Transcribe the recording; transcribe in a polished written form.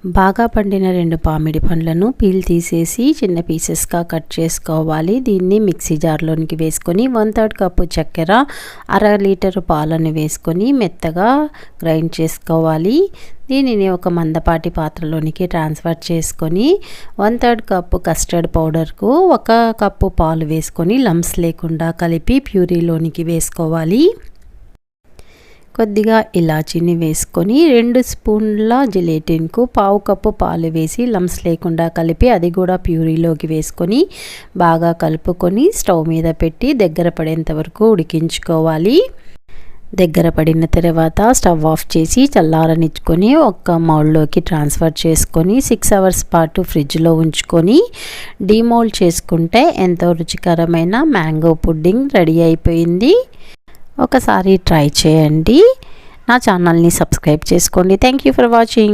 బాగా పండిన 2 పామిడి పండ్లను పీల్ తీసేసి చిన్న పీసెస్గా కట్ చేసుకోవాలి. దీన్ని మిక్సీ జార్లోనికి వేసుకొని 1/3 కప్పు చక్కెర, అర లీటరు పాలను వేసుకొని మెత్తగా గ్రైండ్ చేసుకోవాలి. దీనిని ఒక మందపాటి పాత్రలోనికి ట్రాన్స్ఫర్ చేసుకొని 1/3 కప్పు కస్టర్డ్ పౌడర్కు 1 కప్పు పాలు వేసుకొని లంప్స్ లేకుండా కలిపి ప్యూరీలోనికి వేసుకోవాలి. కొద్దిగా ఇలాచీని వేసుకొని 2 స్పూన్ల జిలేటిన్కు 1/2 కప్పు పాలు వేసి లంప్స్ లేకుండా కలిపి అది కూడా ప్యూరీలోకి వేసుకొని బాగా కలుపుకొని స్టవ్ మీద పెట్టి దగ్గర పడేంత వరకు ఉడికించుకోవాలి. దగ్గర పడిన తర్వాత స్టవ్ ఆఫ్ చేసి చల్లారనిచ్చుకొని ఒక మౌల్డ్లోకి ట్రాన్స్ఫర్ చేసుకొని 6 అవర్స్ పాటు ఫ్రిడ్జ్లో ఉంచుకొని డీమోల్డ్ చేసుకుంటే ఎంతో రుచికరమైన మ్యాంగో పుడ్డింగ్ రెడీ అయిపోయింది. ఒకసారి ట్రై చేయండి. నా ఛానల్ని సబ్స్క్రైబ్ చేసుకోండి. Thank you for watching.